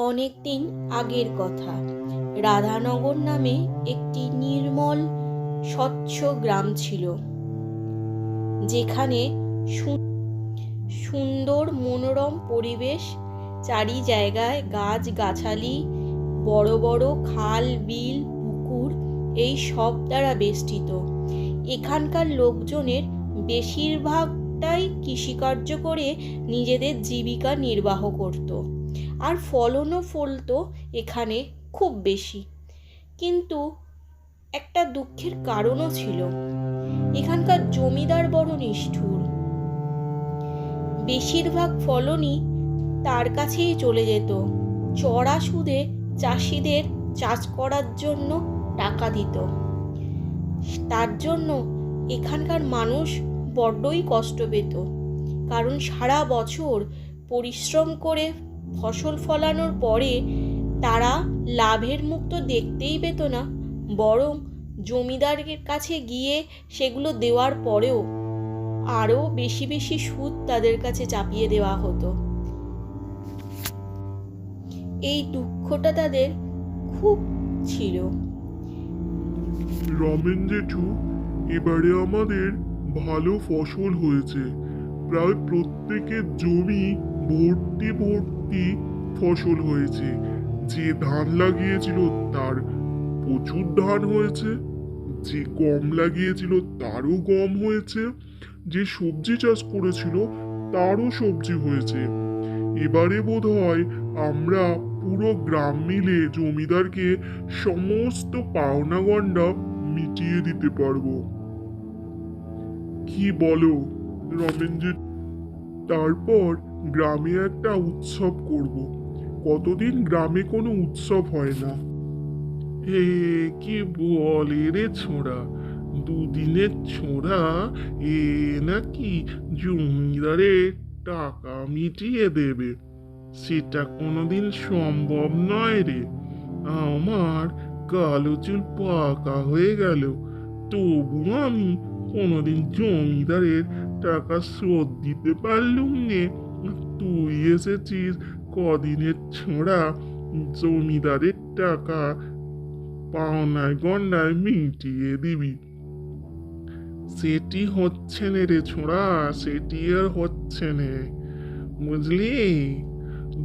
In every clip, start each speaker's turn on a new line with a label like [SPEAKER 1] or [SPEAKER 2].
[SPEAKER 1] অনেক দিন আগের কথা। রাধানগর নামে একটি নির্মল স্বচ্ছ গ্রাম ছিল, যেখানে সুন্দর মনোরম পরিবেশ, চারি জায়গায় গাছ গাছালি, বড় বড় খাল বিল পুকুর এই সব দ্বারা বেষ্টিত। এখানকার লোকজনের বেশিরভাগটাই কৃষিকার্য করে নিজেদের জীবিকা নির্বাহ করত, আর ফলনও ফলতো এখানে খুব বেশি। কিন্তু একটা দুঃখের কারণও ছিল, এখানকার জমিদার বড় নিষ্ঠুর। বেশিরভাগ ফলনই তার কাছেই চলে যেত। চড়া সুদে চাষিদের চাষ করার জন্য টাকা দিত। তার জন্য এখানকার মানুষ বড্ডই কষ্ট পেত, কারণ সারা বছর পরিশ্রম করে ফসল ফলানোর পরে তারা লাভের মুখ তো দেখতেই পেত না, বরং জমিদারের কাছে গিয়ে সেগুলো দেওয়ার পরেও আরও বেশি বেশি সুদ তাদের কাছে চাপিয়ে দেওয়া হতো। এই দুঃখটা তাদের খুব ছিল।
[SPEAKER 2] রমেন জেঠু, এবারে আমাদের ভালো ফসল হয়েছে। প্রায় প্রত্যেকের জমি ভর্তি ভর্তি ফসল হয়েছে। যে ধান লাগিয়েছিল তার প্রচুর ধান হয়েছে, যে গম লাগিয়েছিল তারও গম হয়েছে, যে সবজি চাষ করেছিল তারও সবজি হয়েছে। এবারে বোধহয় আমরা পুরো গ্রাম মিলে জমিদারকে সমস্ত পাওনা গন্ডা মিটিয়ে দিতে পারবো। কি বলো রমেনজি? তারপর গ্রামে একটা উৎসব করব। কতদিন গ্রামে কোনো উৎসব হয় না। এ কি বলে রে ছোড়া, দুদিনের ছোড়া এ নাকি জমিদারের টাকা মিটিয়ে দেবে? সেটা কোনোদিন সম্ভব নয় রে। আমার কালো চুল পাকা হয়ে গেল, তবু আমি কোনোদিন জমিদারের টাকা শোধ দিতে পারলুম নে। তুই এসেছিস কদিনের ছোড়া জমিদারের টাকা পাওনায় গন্ডায় মিটিয়ে দিবি। সেটি হচ্ছে না রে ছোড়া, সেটি আর হচ্ছে না, বুঝলি?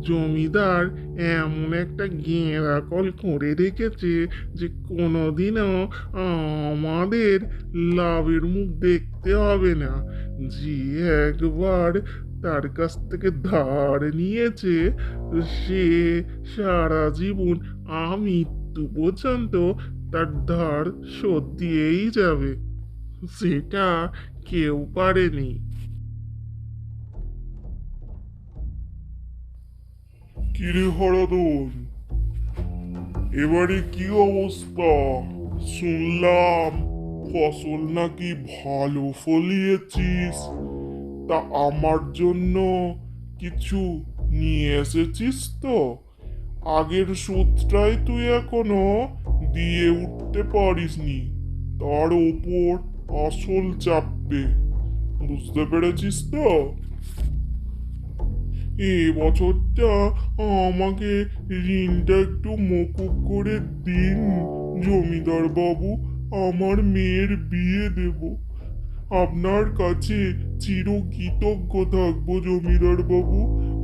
[SPEAKER 2] জমিদার এমন একটা গেঁড়া কল করে রেখেছে যে কোনোদিনও আমাদের লাভের মুখ দেখতে হবে না। যে একবার তার কাছ থেকে ধার নিয়েছে, সে সারা জীবন আমৃত্যু পর্যন্ত তার ধার শোধ দিয়েই যাবে। সেটা কেউ পারেনি। কিরে হরদন, এবারে কি অবস্থা? শুনলাম ফসল নাকি ভালো ফলিয়েছিস। তা আমার জন্য কিছু নিয়ে এসেছিস তো? আগের সুদটাই তুই এখনো দিয়ে উঠতে পারিসনি, তার ওপর আসল চাপবে। বুঝতে পেরেছিস তো? এ বছরটা আমাকে ঋণটা একটু মকুব করে দিন জমিদার বাবু। আমার মেয়ের বিয়ে দেব। আপনার কাছে চিরকৃতজ্ঞ থাকবো জমিদার বাবু।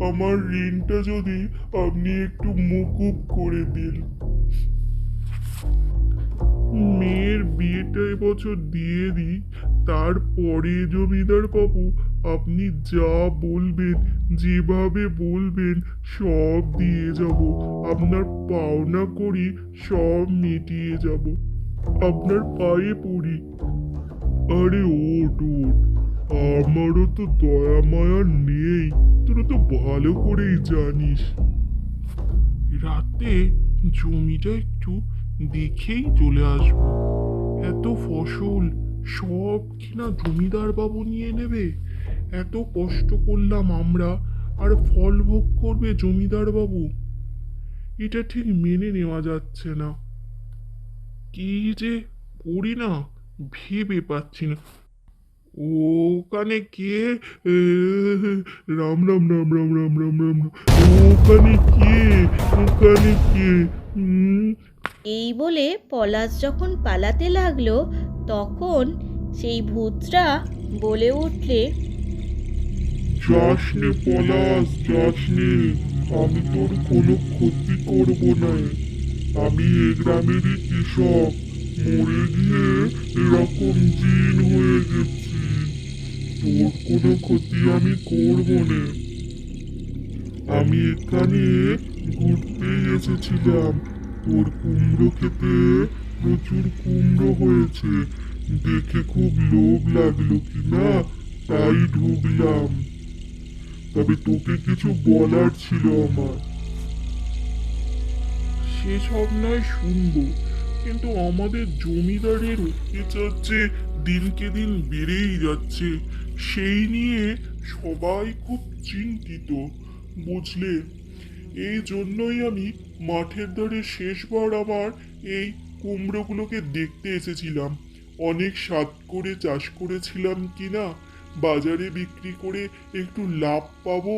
[SPEAKER 2] আমার ঋণটা যদি আপনি একটু মকুব করে দিন। মেয়ের বিয়েটা এবছর দিয়ে দিই, তারপরে জমিদার বাবু আপনি যা বলবেন, যেভাবে বলবেন সব দিয়ে যাব। আপনার পাওনা করি সব মিটিয়ে যাব। আপনার পায়ে পড়ি। আরে ওঠ ওঠ, আমারও তো দয়া মায়া নেই, তোরা তো ভালো করেই জানিস। রাতে জমিটা একটু দেখেই চলে আসবো। এত ফসল সব কিনা জমিদার বাবু নিয়ে নেবে? এত কষ্ট করলাম আমরা, আর ফল ভোগ করবে জমিদার বাবু? এটা ঠিক মেনে নেওয়া যাচ্ছে না। কি যে করি না ভেবে পাচ্ছি না। ওখানে কে? এ, রাম রাম রাম রাম রাম রাম রাম রাম। ওখানে কে? ওখানে কে? হুম।
[SPEAKER 1] এই বলে পলাশ যখন পালাতে লাগলো তখন সেই ভূতটা বলে উঠলে,
[SPEAKER 2] যাস নে পলাশ, যাস নে। আমি তোর কোনো ক্ষতি করব না। আমি এ গ্রামেরই কৃষক, মরে গিয়ে এরকম জিন হয়ে গেছি। তোর কোনো ক্ষতি আমি করব না। আমি এখানে ঘুরতেই এসেছিলাম। তোর কুমড়ো খেতে প্রচুর কুমড়ো হয়েছে, দেখে খুব লোভ লাগলো কিনা, তাই ঢুকলাম। তবে তোকে কিছু বলার ছিল আমার। সেসব নয় শুনবো, কিন্তু আমাদের জমিদারের অত্যাচার যে দিনকে দিন বেড়েই যাচ্ছে, সেই নিয়ে সবাই খুব চিন্তিত, বুঝলে। এই জন্যই আমি মাঠের ধারে শেষবার আমার এই কুমড়োগুলোকে দেখতে এসেছিলাম। অনেক স্বাদ করে চাষ করেছিলাম কিনা, বাজারে বিক্রি করে একটু লাভ পাবো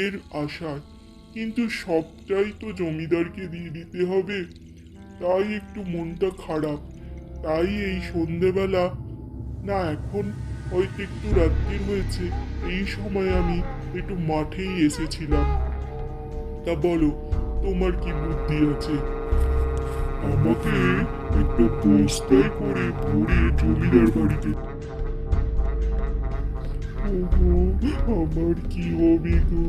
[SPEAKER 2] এর আশায়। কিন্তু সবটাই তো জমিদারকে দিয়ে দিতে হবে, তাই একটু মনটা খারাপ। তাই এই সন্ধেবেলা, না এখন হয়তো একটু রাত্রির হয়েছে, এই সময় আমি একটু মাঠেই এসেছিলাম। তা বলো, তোমার কি বুদ্ধি আছে? আমাকে একটু বস্তায় করে ভরে জমিদার বাড়িতে। ওগো, আমার কি হবে গো?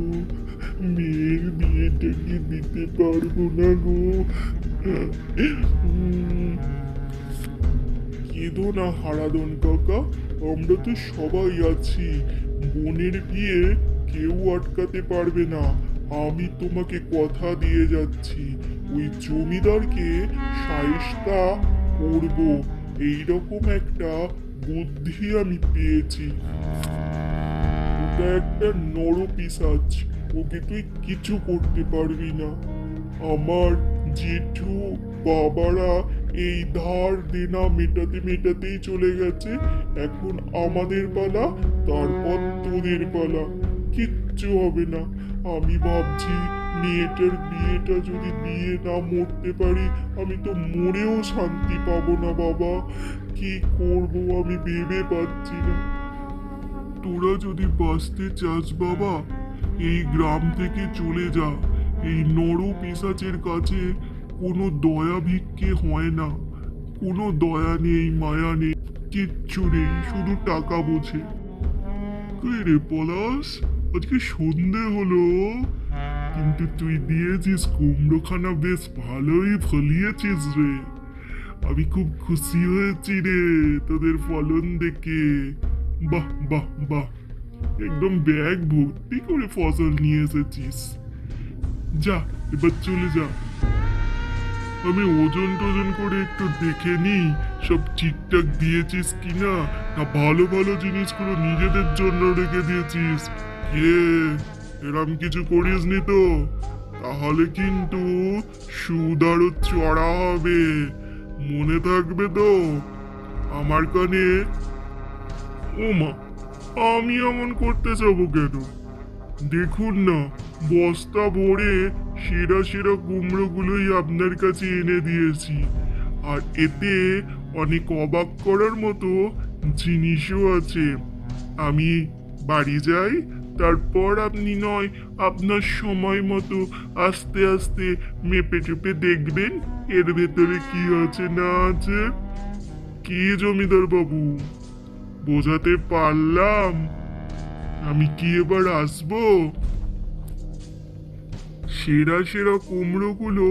[SPEAKER 2] মেয়ের বিয়েটা কি দিতে পারবো না গো? কেঁদো না হারাদন কাকা, আমরা তো সবাই আছি। বোনের বিয়ে কেউ আটকাতে পারবে না। আমি তোমাকে কথা দিয়ে যাচ্ছি, ওই জমিদারকে শায়েস্তা করব। এইরকম একটা বুদ্ধি আমি পেয়েছি। ওটা একটা নরপিশাচ, ওকে তুই কিছু করতে পারবি না। আমার জেঠু বাবারা এই ধার দেনা মেটাতে মেটাতেই চলে গেছে। এখন আমাদের পালা, তারপর তোদের পালা। কিচ্ছু হবে না। আমি ভাবছি মেয়েটার বিয়েটা যদি দিয়ে না মরতে পারি, আমি তো মরেও শান্তি পাবো না বাবা। কি করব আমি ভেবে পাচ্ছি না। তোরা যদি বাঁচতে চাস বাবা, এই গ্রাম থেকে চলে যা। এই নর পিশাচের কাছে কোনো দয়া ভিক্ষে হয় না। কোনো দয়া নেই, মায়া নেই, কিচ্ছু নেই, শুধু টাকা বোঝে। কই রে পলাশ, আজকে সন্ধে হলো, কিন্তু তুই দিয়েছিস কুমড়োখানা, বেশ ভালোই ফলিয়েছিস রে। আমি খুব খুশি হয়েছি রে তোদের ফলন দেখে। বাহ বাহ বাহ, একদম ব্যাগ ভর্তি করে ফসল নিয়ে এসেছিস। যা, এবার চলে যা। আমি ওজন টোজন করে একটু দেখে নিই সব ঠিকঠাক দিয়েছিস কিনা, না ভালো ভালো জিনিসগুলো নিজেদের জন্য রেখে দিয়েছিস। কে, এরম কিছু করিসনি তো? তাহলে কিন্তু সুদ আরো চড়া হবে, মনে থাকবে তো আমার কানে। ও মা, আমি এমন করতে যাবো কেন? দেখুন না, বস্তা ভরে সেরা সেরা কুমড়োগুলোই আপনার কাছে এনে দিয়েছি। আর এতে অনেক অবাক করার মতো জিনিসও আছে। আমি বাড়ি যাই, তারপর আপনি নয় আপনার সময় মতো আস্তে আস্তে মেপে চুপে দেখবেন এর ভেতরে কি আছে না আছে। কি জমিদার বাবু, বোঝাতে পারলাম? আমি কি এবার আসবো? সেরা সেরা কুমড়োগুলো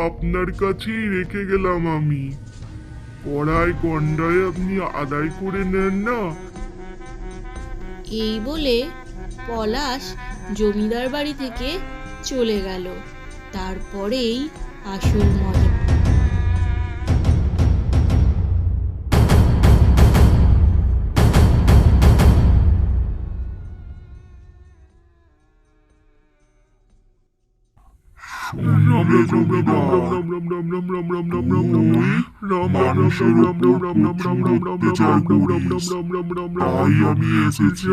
[SPEAKER 2] আপনার কাছেই রেখে গেলাম আমি। কড়াই গন্ডায় আপনি আদায় করে নেন না।
[SPEAKER 1] এই বলে পলাশ জমিদার বাড়ি থেকে চলে গেল। তারপরেই আসল মজা।
[SPEAKER 2] শোনো রে জমিদার, তুই মানুষের উপর প্রচুর অত্যাচার করিস, তাই আমি এসেছি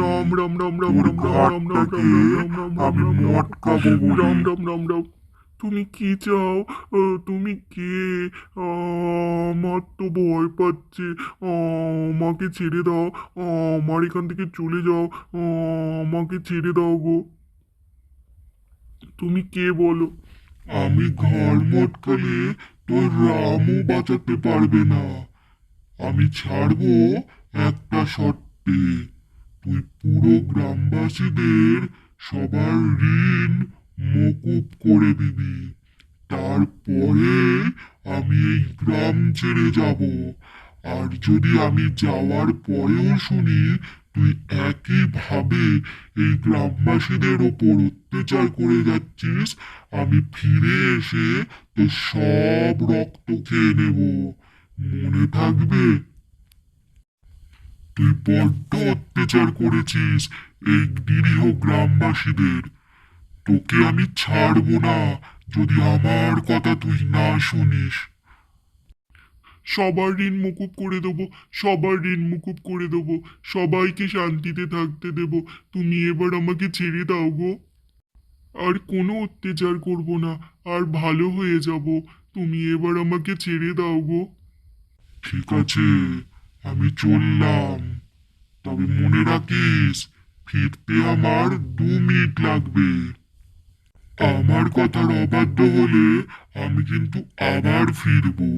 [SPEAKER 2] তোর ঘাটটাকে আমি মটকাবো বলে। তুমি কি চাও? তুমি কে? আমার তো ভয় পাচ্ছে। আমাকে ছেড়ে দাও। আমার এখান থেকে চলে যাও। আমাকে ছেড়ে দাও গো। তুমি কে বলো? আমি ঘর মটকালে তোর রামও বাঁচাতে পারবে না। আমি ছাড়বো একটা শর্তে। তুই পুরো গ্রামবাসীদের সবার ঋণ মকুব করে দিবি। তারপরে আমি এই গ্রাম ছেড়ে যাব। আর যদি আমি যাওয়ার পরেও শুনি তুই একইভাবে এই গ্রামবাসীদের ওপর অত্যাচার করে যাচ্ছিস, আমি ফিরে এসে তোর সব রক্ত খেয়ে নেব। মনে থাকবে? তুই বড্ড অত্যাচার করেছিস এই নিরীহ গ্রামবাসীদের। তোকে আমি ছাড়বো না যদি আমার কথা তুই না শুনিস। সবার ঋণ মুকুব করে দেবো, সবার ঋণ মুকুব করে দেবো, সবাইকে শান্তিতে থাকতে দেবো। তুমি এবার আমাকে ছেড়ে দাও গো। আর কোনো অত্যাচার করব না, আর ভালো হয়ে যাব। তুমি এবার আমাকে ছেড়ে দাও গো। ঠিক আছে, আমি চললাম। তবে মনে রাখিস, ফিরতে আমার 2 মিনিট লাগবে। আমার কথার অবাধ্য হলে আমি কিন্তু আবার ফিরবো।